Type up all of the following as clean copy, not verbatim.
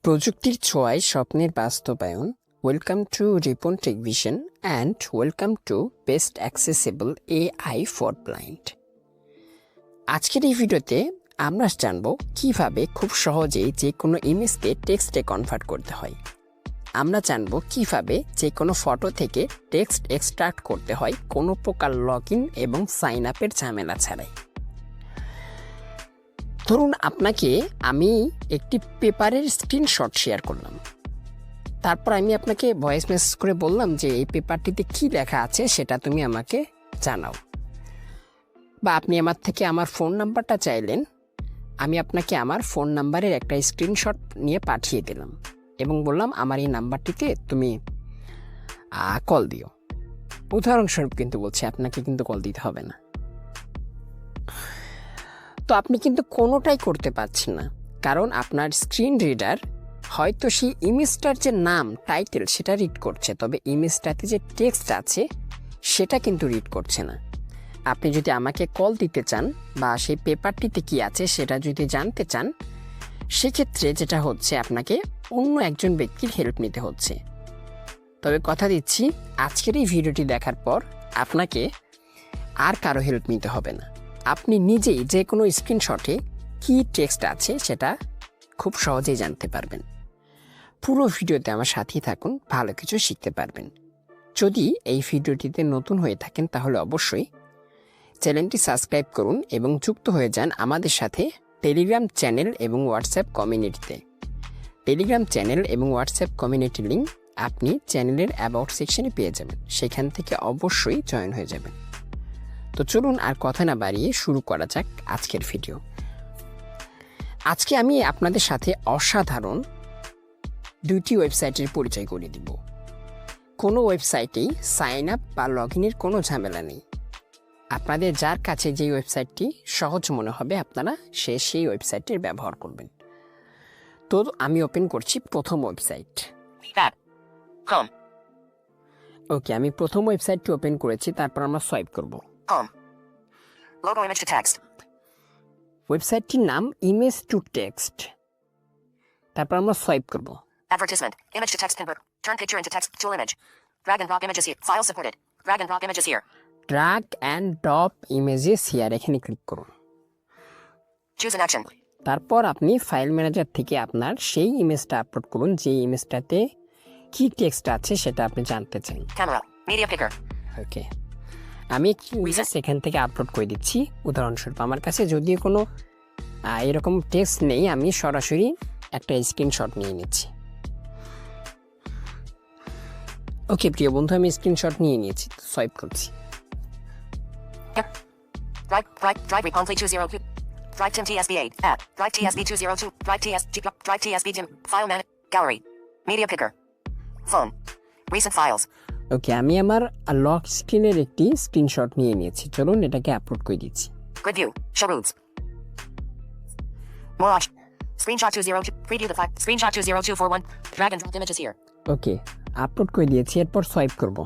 প্রযুক্তির ছোঁয়ায় স্বপ্নের বাস্তবায়ন। Welcome to Ripon Techvision and welcome to best accessible AI for blind. আজকের এই ভিডিওতে আমরা জানব কিভাবে খুব সহজেই যে কোনো ইমেজকে টেক্সটে কনভার্ট করতে হয়। আমরা জানব কিভাবে যে কোনো ফটো থেকে টেক্সট এক্সট্রাক্ট করতে হয় কোনো প্রকার লগ ইন এবং সাইন আপের ঝামেলা ছাড়াই। ধরুন আপনাকে আমি একটি পেপারের স্ক্রিনশট শেয়ার করলাম, তারপর আমি আপনাকে ভয়েস মেসেজ করে বললাম যে এই পেপারটিতে কি লেখা আছে সেটা তুমি আমাকে জানাও, বা আপনি আমার থেকে আমার ফোন নাম্বারটা চাইলেন, আমি আপনাকে আমার ফোন নাম্বারের একটা স্ক্রিনশট নিয়ে পাঠিয়ে দিলাম এবং বললাম আমার এই নাম্বারটিতে তুমি কল দিও। উদাহরণস্বরূপ কিন্তু বলছি, আপনাকে কিন্তু কল দিতে হবে না। তো আপনি কিন্তু কোনোটাই করতে পারছেন না, কারণ আপনার স্ক্রিন রিডার হয়তো সেই ইমেজটার যে নাম টাইটেল সেটা রিড করছে, তবে ইমেজটাতে যে টেক্সট আছে সেটা কিন্তু রিড করছে না। আপনি যদি আমাকে কল দিতে চান বা সেই পেপারটিতে কি আছে সেটা যদি জানতে চান, সেক্ষেত্রে যেটা হচ্ছে আপনাকে অন্য একজন ব্যক্তির হেল্প নিতে হচ্ছে। তবে কথা দিচ্ছি, আজকের এই ভিডিওটি দেখার পর আপনাকে আর কারো হেল্প নিতে হবে না। আপনি নিজেই যে কোনো স্ক্রিনশটে কী টেক্সট আছে সেটা খুব সহজেই জানতে পারবেন। পুরো ভিডিওতে আমার সাথেই থাকুন, ভালো কিছু শিখতে পারবেন। যদি এই ভিডিওটিতে নতুন হয়ে থাকেন তাহলে অবশ্যই চ্যানেলটি সাবস্ক্রাইব করুন এবং যুক্ত হয়ে যান আমাদের সাথে টেলিগ্রাম চ্যানেল এবং হোয়াটসঅ্যাপ কমিউনিটিতে। টেলিগ্রাম চ্যানেল এবং হোয়াটসঅ্যাপ কমিউনিটির লিঙ্ক আপনি চ্যানেলের অ্যাবাউট সেকশনে পেয়ে যাবেন, সেখান থেকে অবশ্যই জয়েন হয়ে যাবেন। তো চলুন আর কথা না বাড়িয়ে শুরু করা যাক আজকের ভিডিও। আজকে আমি আপনাদের সাথে অসাধারণ দুইটি ওয়েবসাইটের পরিচয় করে দিব। কোনো ওয়েবসাইটেই সাইন আপ বা লগ ইনের কোনো ঝামেলা নেই। আপনাদের যার কাছে যেই ওয়েবসাইটটি সহজ মনে হবে আপনারা সেই ওয়েবসাইটের ব্যবহার করবেন। তো আমি ওপেন করছি প্রথম ওয়েবসাইট। ওকে, আমি প্রথম ওয়েবসাইটটি ওপেন করেছি, তারপর আমরা সোয়াইপ করব। Logo image to text. ওয়েবসাইটটির নাম ইমেজ টু টেক্সট, তারপর আমরা সোয়াইপ করব। Advertisement. Image to text convert. Turn picture into text. Tool image. Drag and drop images here. File supported. Drag and drop images here. Drag and drop images here, এখানে click করুন। Choose an action. তারপর আপনি file manager থেকে আপনার সেই ইমেজটা upload করুন যে ইমেজটাতে কি টেক্সট আছে সেটা আপনি জানতে চান। Camera. Media picker. ওকে, আমি একটি ইমেজ এখান থেকে আপলোড করে দিচ্ছি। উদাহরণস্বরূপ আমার কাছে যদিও কোনো এরকম টেক্সট নেই, আমি সরাসরি একটা স্ক্রিনশট নিয়ে নিচ্ছি। ওকে প্রিয় বন্ধু, আমি স্ক্রিনশট নিয়ে নিয়েছি, সোয়াইপ করছি। Drive Reconfly 202. Drive Tim TSB8. App. Drive TSB 202. Drive TSB Tim. File man. Gallery. Media picker. Phone. Recent files. ওকে, আমি আমার লক স্ক্রিনের একটি স্ক্রিনশট নিয়ে নিয়েছি, চলুন এটাকে আপলোড করে দিচ্ছি। Grid view. Show rules. More option. Screenshot 202. Preview the file. Screenshot 20241. Drag and drop images here. Okay, upload করে দিয়েছি, এরপর সোয়াইপ করব।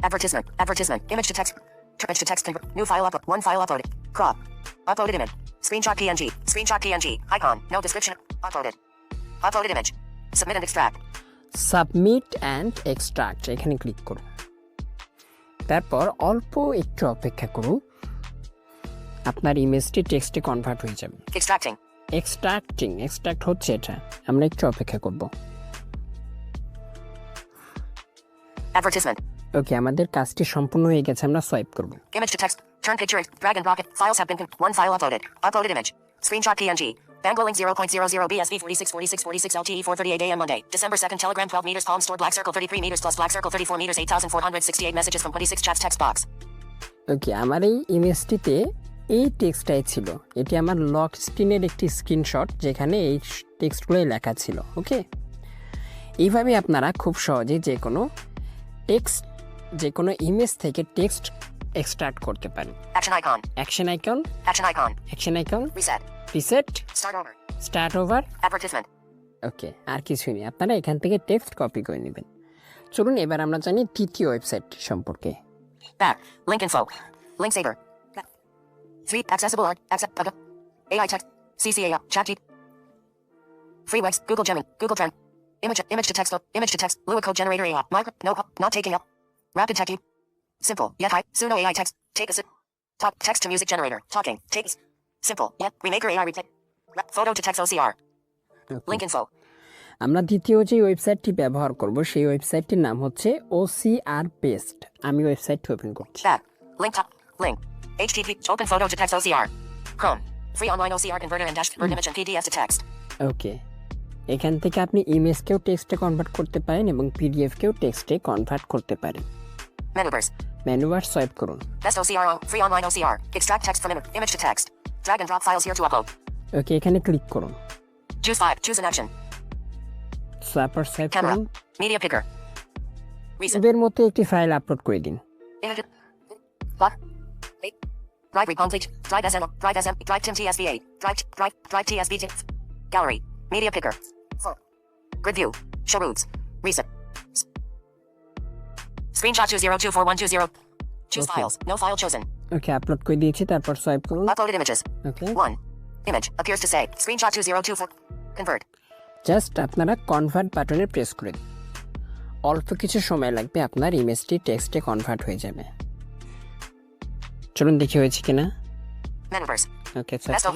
Advertisement. Advertisement. Image to text. Image to text convert. New file upload. One file uploaded. Crop. Uploaded image. Screenshot PNG. Screenshot PNG. Icon. No description. Uploaded. Uploaded image. Submit and extract. Submit and extract, এখানে click করুন। তারপর অল্প একটু অপেক্ষা করুন, আপনার ইমেজটি টেক্সটে convert হয়ে যাবে। Extracting. এক্সট্রাক্ট হচ্ছে এটা, আমরা একটু অপেক্ষা করব। Advertisement. ওকে, আমাদের কাজটি সম্পূর্ণ হয়ে গেছে, আমরা সোয়াইপ করব। Image to text. Turn picture. Drag and drop it. Files have been. One file uploaded. Uploaded image. Screenshot PNG. Bangor link 0.00 BSV 46 LTE 4:38 a.m. Monday, December 2nd. Telegram 12 meters. Palm Store Black Circle 33 meters plus Black Circle 34 meters. 8,468 messages from 26 chats. Text box. ওকে, আমার এই ইমেজটিতে এই টেক্সটটাই ছিল। এটি আমার lock স্ক্রিনের একটি screenshot যেখানে এই টেক্সটগুলোই লেখা ছিল। ওকে, এইভাবে আপনারা খুব সহজেই যে কোনো ইমেজ থেকে টেক্সট এক্সট্রাক্ট করতে পারেন। Action icon. Action icon, Reset. Reset, Start over. Start over. Advertisement. ওকে, আর কিছুই নেই, আপনারা এখান থেকে টেক্সট কপি করে নেবেন। চলুন এবার আমরা জানি তৃতীয় ওয়েবসাইট সম্পর্কে। Back. Link info. Link saver. Back. 3. Accessible art. AI text. CCA. Chat. Free Webs. Google Gemini. Google Trend. Image to text. Image to text. Lua code generator AI. Micro. No. Not taking up. Rapid Tech. Simple. Yet high. Suno AI text. Take a sip. Talk. Text to music generator. Talking. Take. Simple. Yet. Remaker AI replay. Photo to text OCR. Link info. আমরা দ্বিতীয় যে ওয়েবসাইটটি ব্যবহার করব সেই ওয়েবসাইটটির নাম হচ্ছে OCR Best। আমি ওয়েবসাইটটি ওপেন করছি। Back. Link top. Link. HTTP. Open photo to text OCR. Chrome. Free online OCR converter and dash convert image and PDF to text. ওকে, এখান থেকে আপনি ইমেজকেও টেক্সটে কনভার্ট করতে পারেন এবং পিডিএফকেও টেক্সটে কনভার্ট করতে পারেন। Menu bars. Menu bar swipe করুন। Best OCR on. Free online OCR. Extract text from image to text. Drag and drop files here to upload. ওকে, এখানে ক্লিক করুন। Choose 5. Choose an action. তারপর সোয়াইপ Camera. করুন। Media picker. Recent. এর মতো একটি file upload করে দিন। Image. Block. Wait. Drive complete. Drive SM. Drive SM. Drive Tim TSVA. Drive TSV. Gallery. Media picker. Grid view. Show routes. Recent. Screenshot 20242120. Choose Okay. files. No file chosen. ওকে, upload করে দিয়েছি, তারপর swipe করুন। Uploaded images. Okay, 1. Image appears to say. Screenshot 2024. Convert. Just আপনারা convert বাটনে press করে দিন। অল্প কিছু সময় লাগবে, আপনার ইমেজটি টেক্সটে কনভার্ট হয়ে যাবে। চলুন দেখি হয়েছে কিনা। Menu bars. Okay, Best of.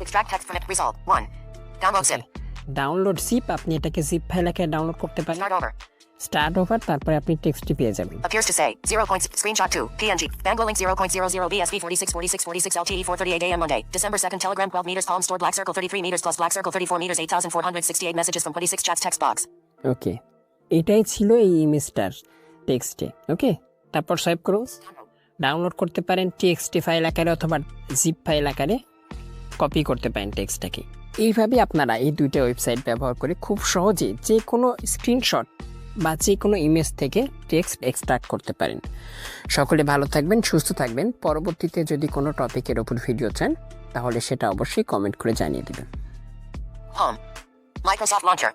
Extract text from it. Result. 1. Download zip. Download zip, আপনি এটাকে জিপ ফাইল আকারে ডাউনলোড করতে পারেন। Start over. স্টার্ট ওভার, তারপরে আপনি টেক্সটটি পেয়ে যাবেন। Appears to say 0. Screenshot 2. PNG. Bango link 0.00 BSV 46 LTE 4:38 a.m. Monday. December 2nd. Telegram 12 meters. Palm stored black circle 33 meters plus black circle 34 meters. 8,468 messages from 26 chats text box. ওকে, এটাই ছিল এই ইমেজটার টেক্সটে। ওকে, তারপর swipe করুন। ডাউনলোড করতে পারেন TXT file আকারে অথবা জিপ ফাইল আকারে কপি করতে পারেন টেক্সটটাকে। এইভাবে আপনারা এই দুইটা ওয়েবসাইট ব্যবহার করে খুব সহজে যে কোনো স্ক্রিনশট বা যে কোনো ইমেজ থেকে টেক্সট এক্সট্রাক্ট করতে পারেন। সকলে ভালো থাকবেন, সুস্থ থাকবেন। পরবর্তীতে যদি কোনো টপিকের ওপর ভিডিও চান তাহলে সেটা অবশ্যই কমেন্ট করে জানিয়ে দেবেন। Home. Microsoft Launcher.